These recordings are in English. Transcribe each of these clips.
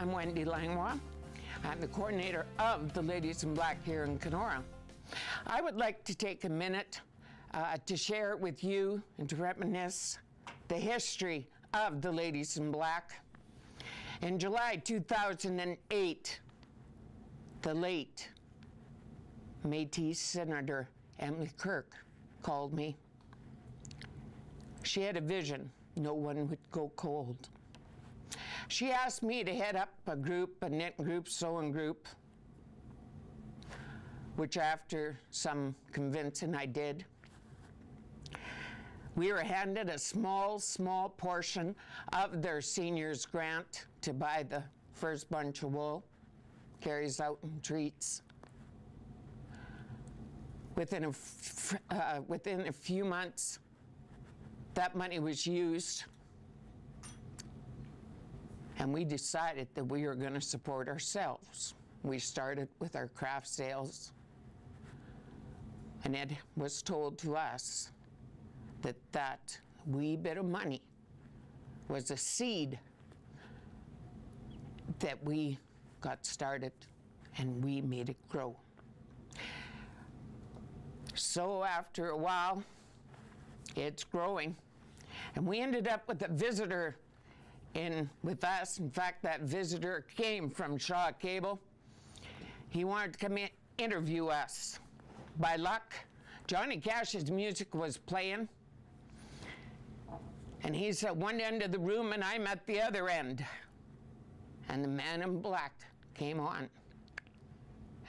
I'm Wendy Langlois. I'm the coordinator of the Ladies in Black here in Kenora. I would like to take a minute to share with you and to reminisce the history of the Ladies in Black. In July 2008, the late Métis Senator Emily Kirk called me. She had a vision: no one would go cold. She asked me to head up a group, a knit group, sewing group, which after some convincing I did. We were handed a small portion of their seniors grant to buy the first bunch of wool, carries out and treats. Within a few months, that money was used, and we decided that we were going to support ourselves. We started with our craft sales, and it was told to us that that wee bit of money was a seed that we got started, and we made it grow. So after a while, it's growing, and we ended up with a visitor with us. In fact, that visitor came from Shaw Cable. He wanted to come in, interview us. By luck, Johnny Cash's music was playing, and he's at one end of the room and I'm at the other end. And the man in black came on.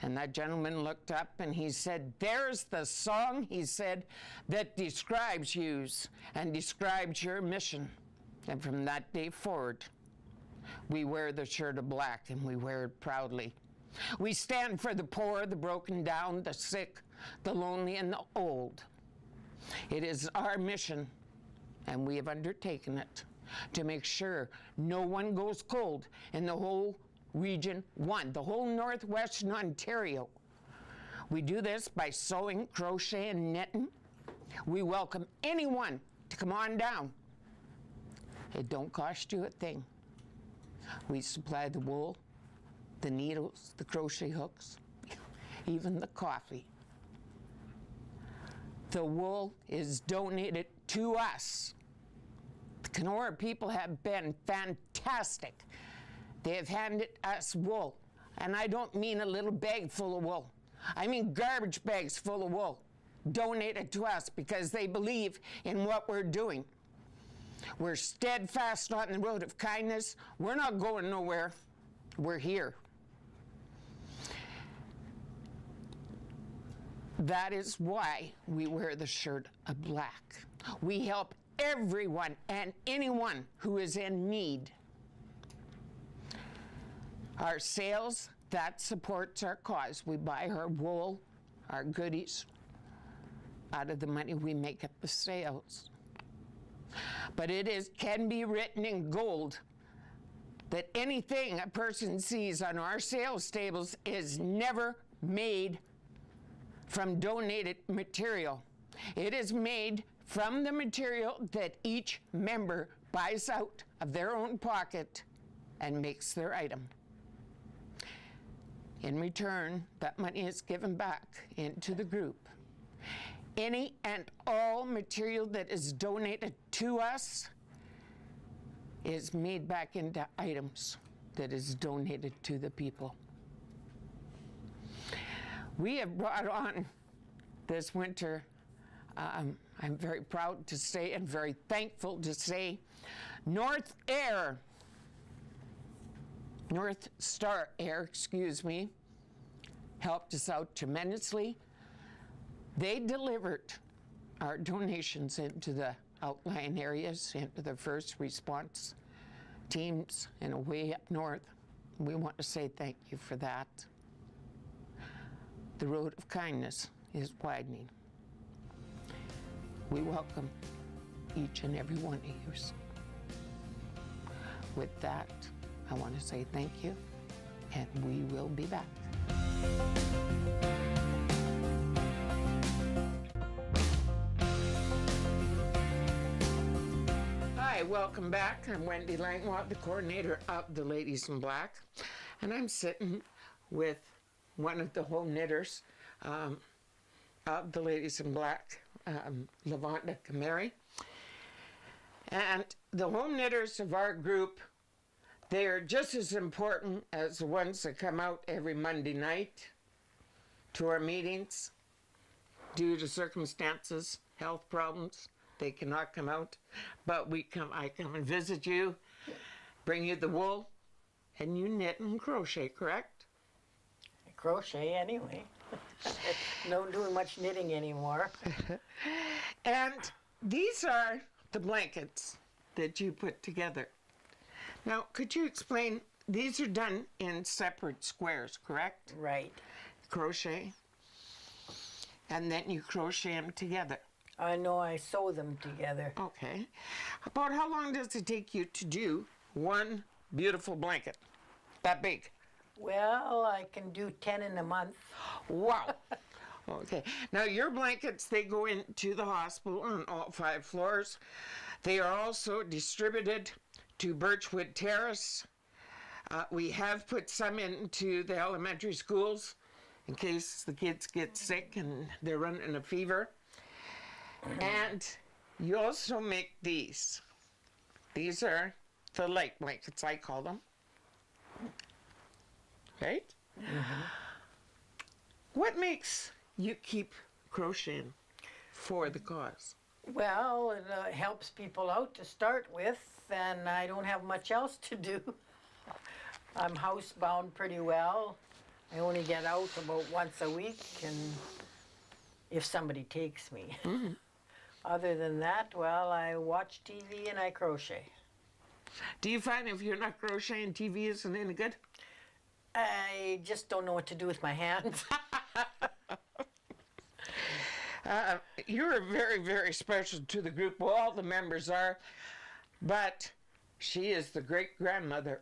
And that gentleman looked up and he said, "There's the song," he said, "that describes you and describes your mission." And from that day forward, we wear the shirt of black, and we wear it proudly. We stand for the poor, the broken down, the sick, the lonely, and the old. It is our mission, and we have undertaken it, to make sure no one goes cold in the whole Region 1, the whole Northwestern Ontario. We do this by sewing, crochet, and knitting. We welcome anyone to come on down. It don't cost you a thing. We supply the wool, the needles, the crochet hooks, even the coffee. The wool is donated to us. The Kenora people have been fantastic. They have handed us wool, and I don't mean a little bag full of wool. I mean garbage bags full of wool donated to us because they believe in what we're doing. We're steadfast on the road of kindness. We're not going nowhere. We're here. That is why we wear the shirt of black. We help everyone and anyone who is in need. Our sales, that supports our cause. We buy our wool, our goodies, out of the money we make at the sales. But can be written in gold that anything a person sees on our sales tables is never made from donated material. It is made from the material that each member buys out of their own pocket and makes their item. In return, that money is given back into the group. Any and all material that is donated to us is made back into items that is donated to the people. We have brought on this winter, I'm very proud to say and very thankful to say, North Star Air, helped us out tremendously. They delivered our donations into the outlying areas, into the first response teams and away up north. We want to say thank you for that. The road of kindness is widening. We welcome each and every one of you. With that, I want to say thank you, and we will be back. Hi, welcome back. I'm Wendy Langlois, the coordinator of the Ladies in Black, and I'm sitting with one of the home knitters of the Ladies in Black, Lavonda Kamari. And the home knitters of our group, they are just as important as the ones that come out every Monday night to our meetings. Due to circumstances, health problems, they cannot come out, but I come and visit you, bring you the wool, and you knit and crochet, correct? I crochet anyway. Don't do much knitting anymore. And these are the blankets that you put together. Now, could you explain, these are done in separate squares, correct? Right. Crochet, and then you crochet them together. I know, I sew them together. Okay. About how long does it take you to do one beautiful blanket? That big? Well, I can do 10 in a month. Wow. Okay. Now, your blankets, they go into the hospital on all 5 floors. They are also distributed to Birchwood Terrace. We have put some into the elementary schools in case the kids get sick and they're running a fever. And you also make these. These are the light blankets, I call them. Right? Mm-hmm. What makes you keep crocheting for the cause? Well, it helps people out to start with, and I don't have much else to do. I'm housebound pretty well. I only get out about once a week, and if somebody takes me. Mm-hmm. Other than that, well, I watch TV and I crochet. Do you find if you're not crocheting, TV isn't any good? I just don't know what to do with my hands. You're very, very special to the group. Well, all the members are, but she is the great-grandmother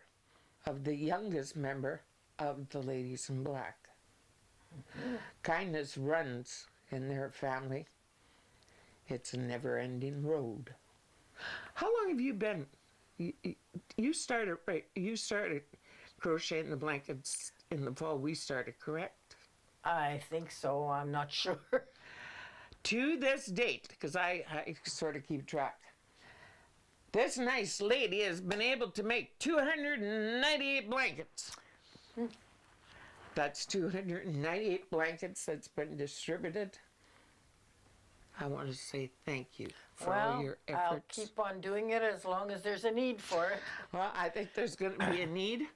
of the youngest member of the Ladies in Black. Mm-hmm. Kindness runs in their family. It's a never-ending road. How long have you been? You started crocheting the blankets in the fall. We started, correct? I think so. I'm not sure. To this date, because I sort of keep track, this nice lady has been able to make 298 blankets. That's 298 blankets that's been distributed. I want to say thank you for all your efforts. I'll keep on doing it as long as there's a need for it. Well, I think there's going to be a need.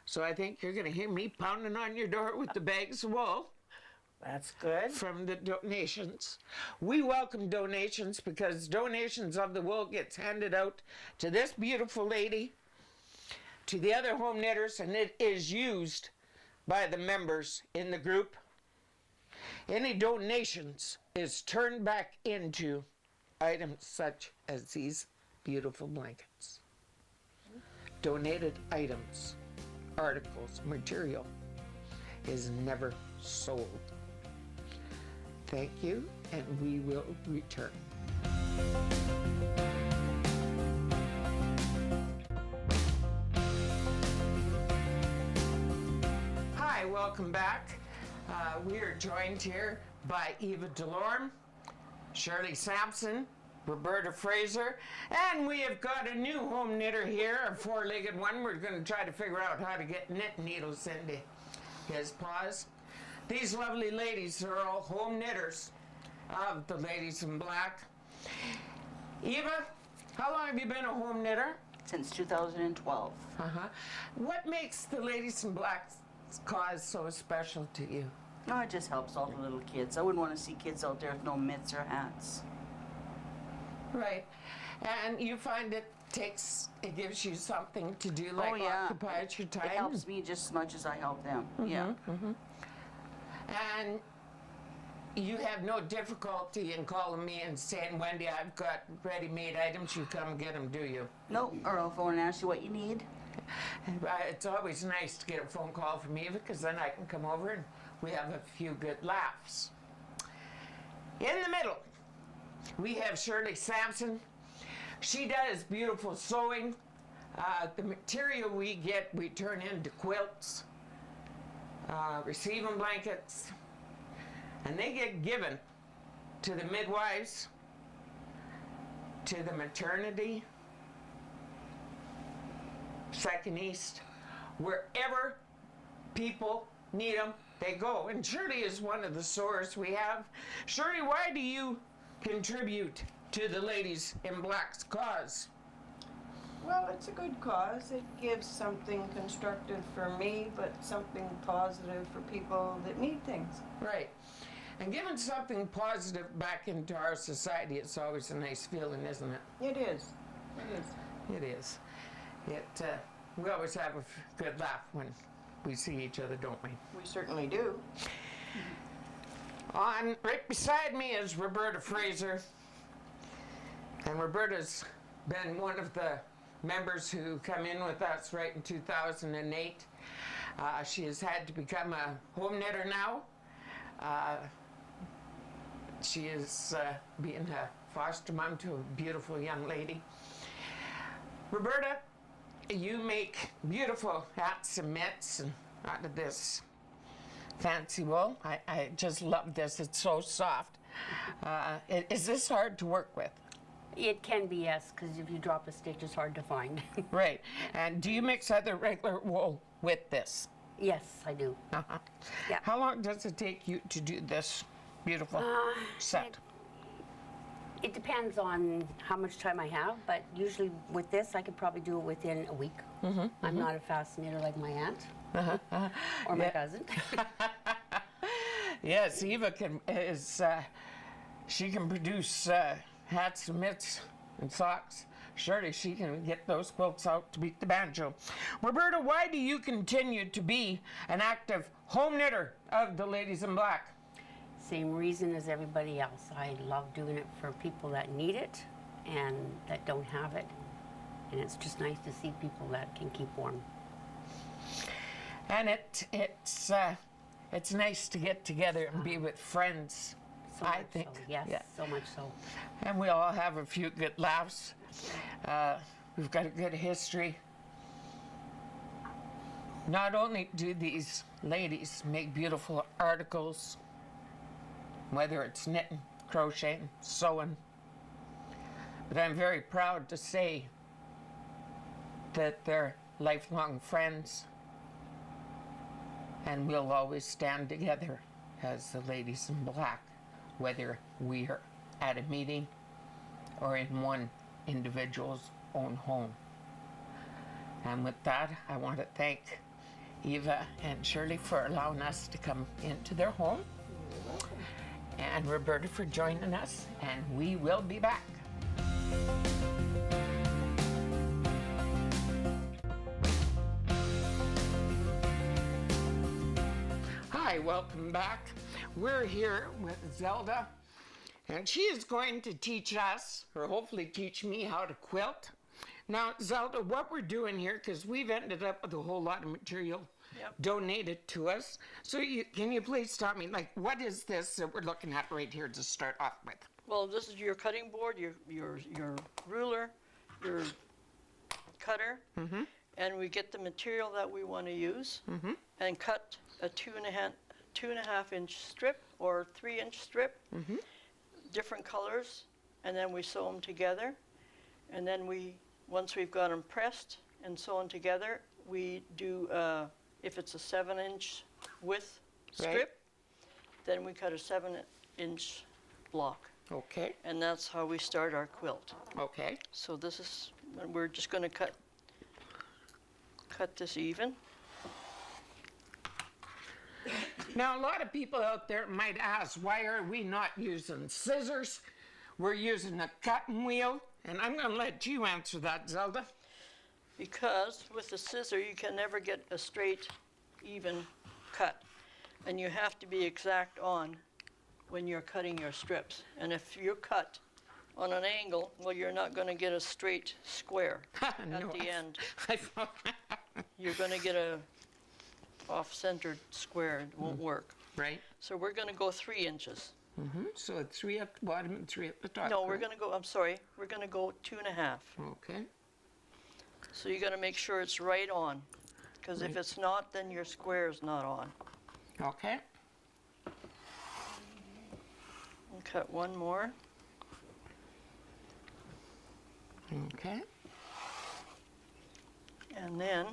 So I think you're going to hear me pounding on your door with the bags of wool. That's good. From the donations. We welcome donations because donations of the wool gets handed out to this beautiful lady, to the other home knitters, and it is used by the members in the group. Any donations is turned back into items such as these beautiful blankets. Donated items, articles, material is never sold. Thank you, and we will return. Hi, welcome back. We are joined here by Eva Delorme, Shirley Sampson, Roberta Fraser, and we have got a new home knitter here, a 4-legged one. We're going to try to figure out how to get knit needles into his paws. These lovely ladies are all home knitters of the Ladies in Black. Eva, how long have you been a home knitter? Since 2012. What makes the Ladies in Black cause so special to you? No, it just helps all the little kids. I wouldn't want to see kids out there with no mitts or hats. Right. And you find it gives you something to do, like occupies your time? It helps me just as much as I help them. Yeah. Mm-hmm. And you have no difficulty in calling me and saying, Wendy, I've got ready-made items, you come and get them, do you? No, or I'll phone and ask you what you need. It's always nice to get a phone call from Eva, because then I can come over and we have a few good laughs. In the middle, we have Shirley Sampson. She does beautiful sewing. The material we get, we turn into quilts, receiving blankets, and they get given to the midwives, to the maternity, Second East, wherever people need them, they go. And Shirley is one of the sewers we have. Shirley, why do you contribute to the Ladies in Black's cause? Well, it's a good cause. It gives something constructive for me, but something positive for people that need things. Right. And giving something positive back into our society, it's always a nice feeling, isn't it? It is. It is. It is. We always have a good laugh when we see each other, don't we? We certainly do. Right beside me is Roberta Fraser. And Roberta's been one of the members who come in with us right in 2008. She has had to become a home knitter now. She is being a foster mom to a beautiful young lady. Roberta, you make beautiful hats and mitts and out of this fancy wool. I just love this. It's so soft. Is this hard to work with? It can be, yes, because if you drop a stitch, it's hard to find. Right. And do you mix other regular wool with this? Yes, I do. Uh-huh. Yeah. How long does it take you to do this beautiful set? It depends on how much time I have, but usually with this, I could probably do it within a week. I'm not a fast knitter like my aunt or my cousin. Yes, Eva she can produce hats and mitts and socks. Surely she can get those quilts out to beat the banjo. Roberta, why do you continue to be an active home knitter of the Ladies in Black? Same reason as everybody else. I love doing it for people that need it and that don't have it. And it's just nice to see people that can keep warm. And it's nice to get together and be with friends. So I much think. so, yes, Yeah. so much so. And we all have a few good laughs. We've got a good history. Not only do these ladies make beautiful articles, whether it's knitting, crocheting, sewing, but I'm very proud to say that they're lifelong friends, and we'll always stand together as the Ladies in Black, whether we are at a meeting or in one individual's own home. And with that, I want to thank Eva and Shirley for allowing us to come into their home, and Roberta for joining us, and we will be back. Hi, welcome back. We're here with Zelda, and she is going to teach us, or hopefully teach me, how to quilt. Now, Zelda, what we're doing here, because we've ended up with a whole lot of material donated to us. So can you please tell me, like, what is this that we're looking at right here to start off with? Well, this is your cutting board, your ruler, your cutter, and we get the material that we want to use, and cut a 2.5 inch strip or 3-inch strip, different colors, and then we sew them together, and then once we've got them pressed and sewn together, we do if it's a 7-inch width strip, then we cut a 7-inch block. Okay. And that's how we start our quilt. Okay. So this is, we're just going to cut this even. Now, a lot of people out there might ask, why are we not using scissors? We're using a cutting wheel, and I'm going to let you answer that, Zelda. Because with the scissor, you can never get a straight, even cut. And you have to be exact on when you're cutting your strips. And if you cut on an angle, well, you're not going to get a straight square at the end. You're going to get a off-centered square. It won't work. Right. So we're going to go 3 inches. So 3 at the bottom and 3 at the top. No, we're correct? gonna go, I'm sorry, we're gonna go 2.5. Okay. So you gotta make sure it's right on, because if it's not, then your square is not on. Okay. And cut one more. Okay. And then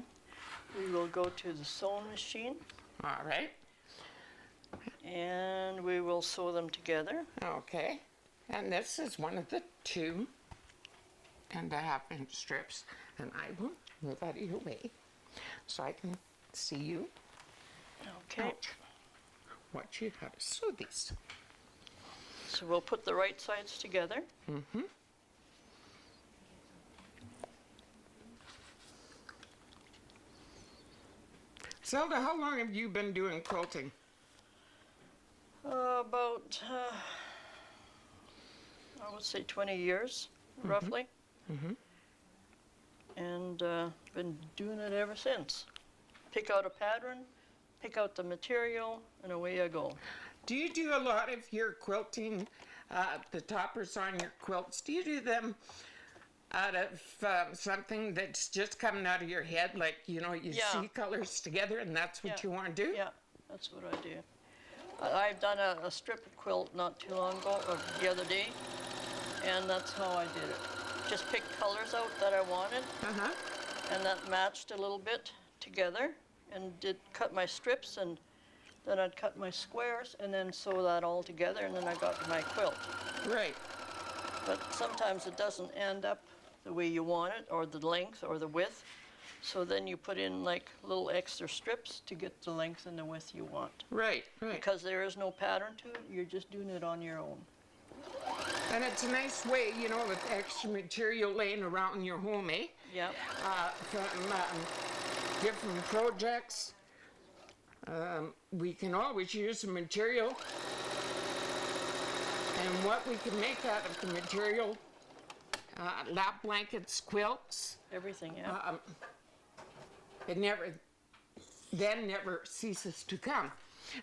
we will go to the sewing machine All right. and we will sew them together. Okay. And this is one of the 2.5-inch strips. And I will move out of your way so I can see you. Okay, Watch you how to sew these. so we'll put the right sides together. Zelda, how long have you been doing quilting? About, I would say 20 years, roughly. And been doing it ever since. Pick out a pattern, pick out the material, and away I go. Do you do a lot of your quilting, the toppers on your quilts? Do you do them out of something that's just coming out of your head, like, you know, you Yeah. see colors together and that's what Yeah. you want to do? Yeah, that's what I do. I've done a strip quilt not too long ago, or the other day, and that's how I did it. Just picked colors out that I wanted, Uh-huh. and that matched a little bit together, and did cut my strips, and then I'd cut my squares, and then sew that all together, and then I got my quilt. Right. But sometimes it doesn't end up the way you want it, or the length, or the width. So then you put in like little extra strips to get the length and the width you want. Right, right. Because there is no pattern to it, you're just doing it on your own. And it's a nice way, you know, with extra material laying around in your home, eh? Yeah, From different projects. We can always use the material. And what we can make out of the material, lap blankets, quilts, everything, yeah. it never ceases to come.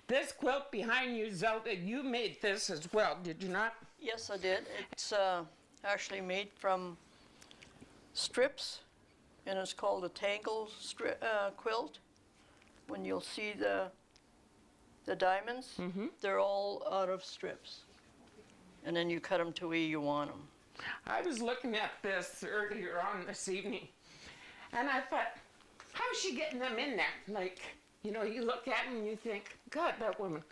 This quilt behind you, Zelda, you made this as well, did you not? Yes, I did. It's actually made from strips, and it's called a tangle quilt. When you'll see the diamonds, they're all out of strips. And then you cut them to where you want them. I was looking at this earlier on this evening, and I thought, how's she getting them in there? Like, you know, you look at them and you think, God, that woman.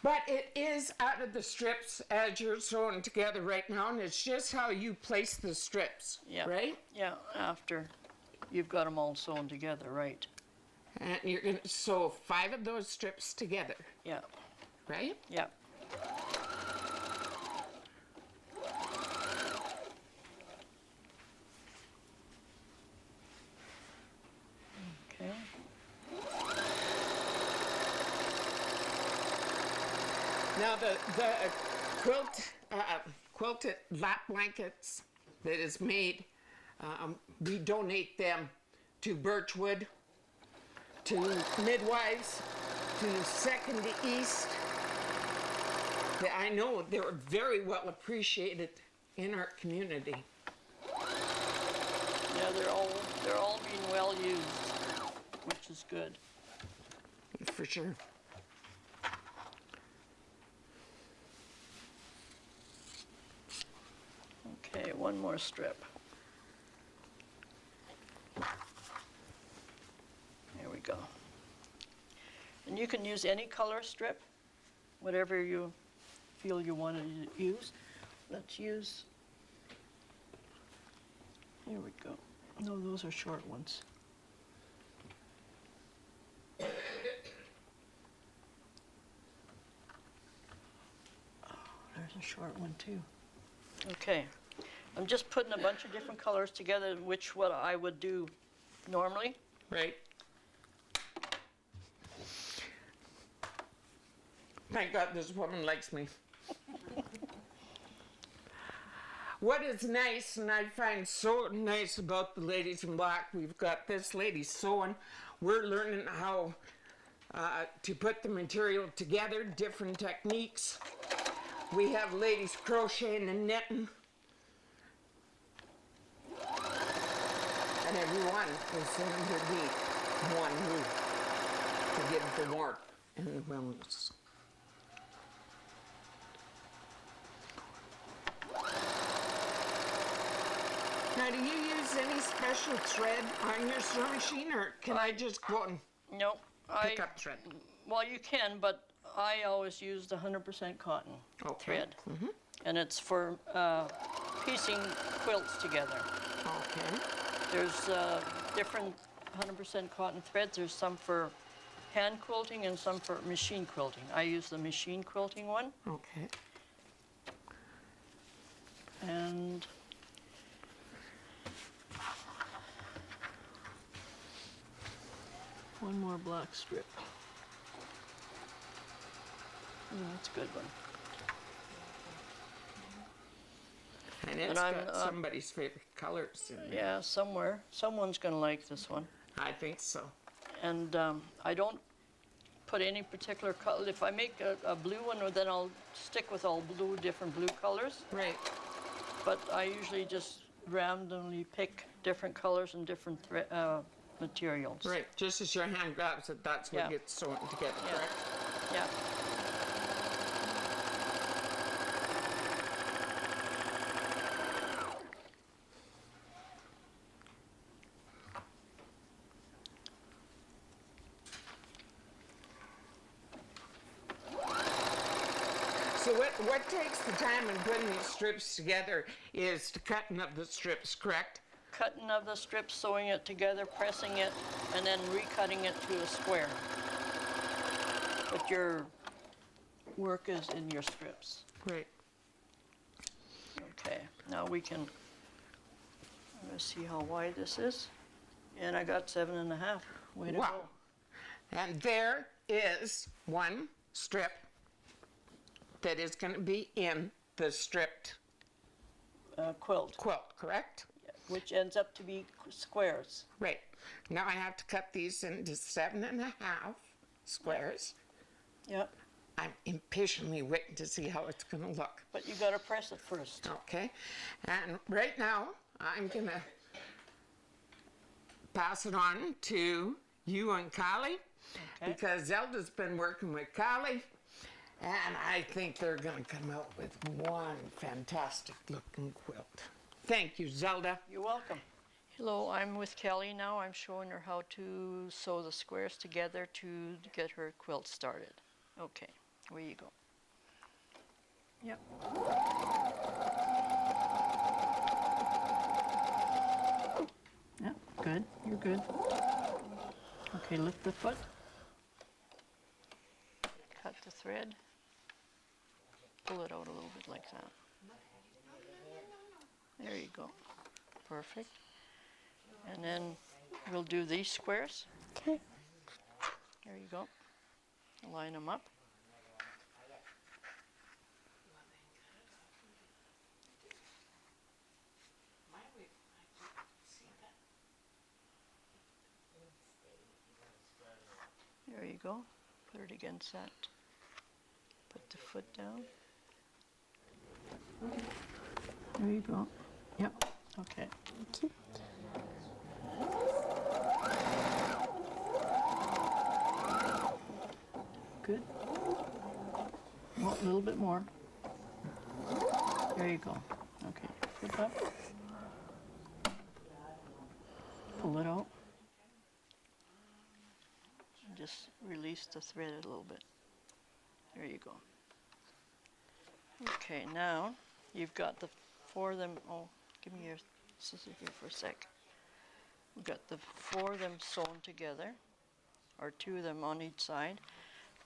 But it is out of the strips as you're sewing together right now, and it's just how you place the strips, Yeah. right? Yeah, after you've got them all sewn together, right? And you're going to sew 5 of those strips together, Yeah, right? yeah. Okay. Now the quilted lap blankets that is made, we donate them to Birchwood, to Midwives, to Second East. I know they're very well appreciated in our community. Yeah, they're all being well used, which is good. For sure. Okay, one more strip. There we go. And you can use any color strip, whatever you feel you want to use. Let's use, here we go. No, those are short ones. Oh, there's a short one too. Okay, I'm just putting a bunch of different colors together, which what I would do normally. Right. Thank God this woman likes me. What is nice, and I find so nice about the Ladies in Black, we've got this lady sewing. We're learning how to put the material together, different techniques. We have ladies crocheting and knitting. And everyone is underneath one roof to give the warmth and the wellness. Now, do you use any special thread on your sewing machine, or can I just go and Nope. pick up thread? Well, you can, but I always use the 100% cotton thread. And it's for piecing quilts together. Okay. There's different 100% cotton threads. There's some for hand quilting and some for machine quilting. I use the machine quilting one. Okay. And one more black strip. That's a good one. And it's I'm, got somebody's favorite colors in there. Yeah, somewhere. Someone's gonna like this one. I think so. And I don't put any particular color. If I make a blue one, then I'll stick with all different blue colors. Right. But I usually just randomly pick different colors and different materials. Right. Just as your hand grabs it, that's what Yeah. gets sewn together, Yeah. correct? Yeah. So what takes the time in putting these strips together is the cutting of the strips, correct? Cutting of the strips, sewing it together, pressing it, and then recutting it to a square. But your work is in your strips. Right. Okay, now we can, let's see how wide this is. And I got 7.5. Way to Wow. go. And there is one strip that is going to be in the stripped Quilt, quilt, correct? which ends up to be squares. Right. Now I have to cut these into 7.5 squares. Yep, I'm impatiently waiting to see how it's going to look. but you gotta press it first. Okay. And right now I'm going to pass it on to you and Kylie, Okay. because Zelda's been working with Kylie, and I think they're going to come out with one fantastic looking quilt. Thank you, Zelda. You're welcome. Hello, I'm with Kelly now. I'm showing her how to sew the squares together to get her quilt started. Okay, where you go. Yep. Yep, good, you're good. Okay, lift the foot. Cut the thread. Pull it out a little bit like that. There you go. Perfect. And then we'll do these squares. Okay. There you go. Line them up. There you go. Put it against that. Put the foot down. There you go. Yep. Okay. Good. Well, a little bit more. There you go. Okay. Flip up. Pull it out. And just release the thread a little bit. There you go. Okay, now you've got the four of them. Oh, give me your scissors here for a sec. We've got the four of them sewn together, or two of them on each side.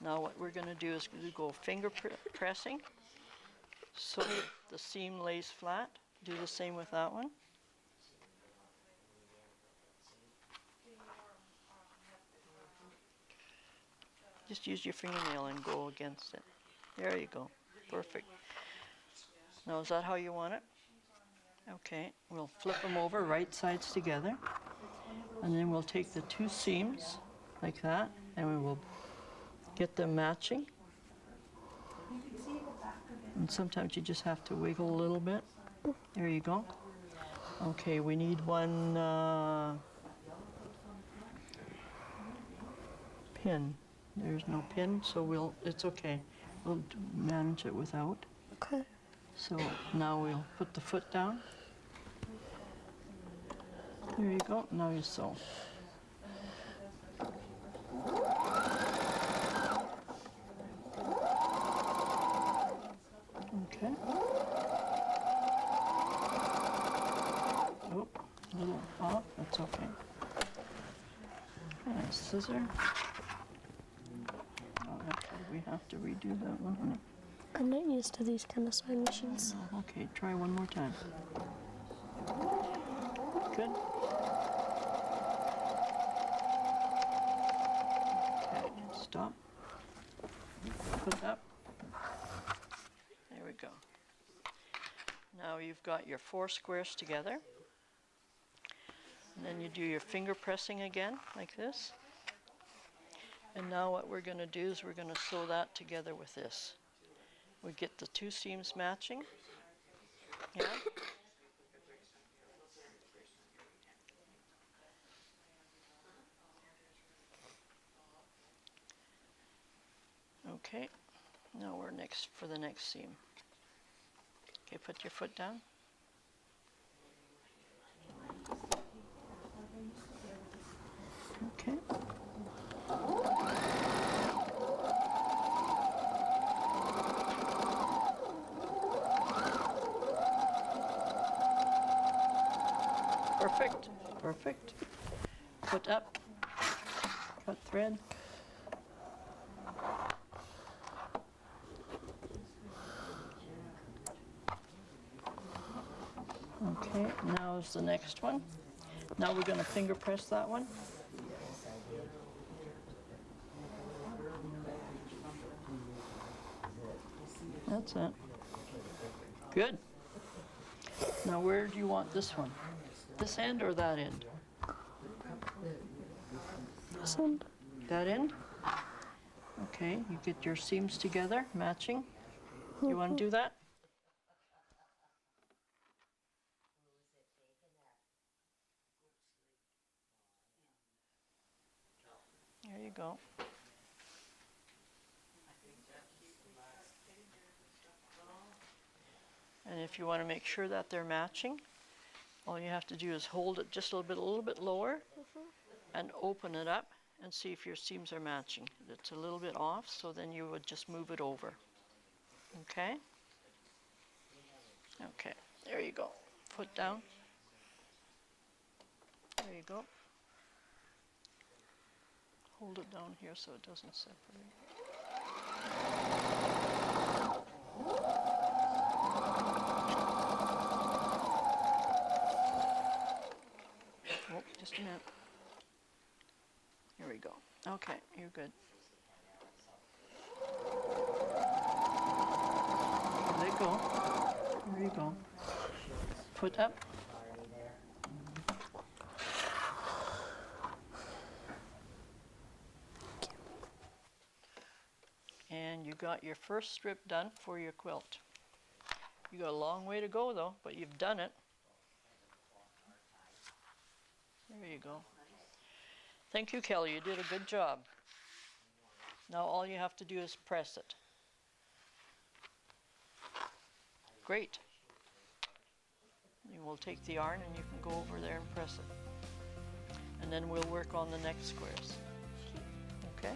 Now what we're going to do is go finger pressing, so the seam lays flat. Do the same with that one. Just use your fingernail and go against it. There you go. Perfect. Now is that how you want it? Okay, we'll flip them over right sides together. And then we'll take the two seams like that, and we will get them matching. And sometimes you just have to wiggle a little bit. There you go. Okay, we need one pin. There's no pin, so it's okay. We'll manage it without. Okay. So now we'll put the foot down. There you go. Now you sew. Okay. Oh, a little off. That's okay. And a scissor. Oh, actually, we have to redo that one, honey. I'm not used to these kind of sewing machines. Oh, okay, try one more time. Good. Okay, stop. Put up. There we go. Now you've got your 4 squares together. And then you do your finger pressing again, like this. And now what we're going to do is we're going to sew that together with this. We get the 2 seams matching. Yeah. Okay. Now we're next for the next seam. Okay, put your foot down. Okay. Perfect, perfect. Foot up, cut thread. Okay, now is the next one. Now we're going to finger press that one. That's it. Good. Now where do you want this one? This end or that end? This one. That end? Okay, you get your seams together, matching. You want to do that? There you go. And if you want to make sure that they're matching, all you have to do is hold it just a little bit lower and open it up and see if your seams are matching. It's a little bit off, so then you would just move it over. Okay? Okay, there you go. Foot down. There you go. Hold it down here so it doesn't separate. Oh, just a minute. Here we go. Okay, you're good. Let it go. There you go. Foot up. And you got your first strip done for your quilt. You got a long way to go though, but you've done it. There you go. Thank you, Kelly. You did a good job. Now all you have to do is press it. Great. You will take the yarn and you can go over there and press it. And then we'll work on the next squares. Okay?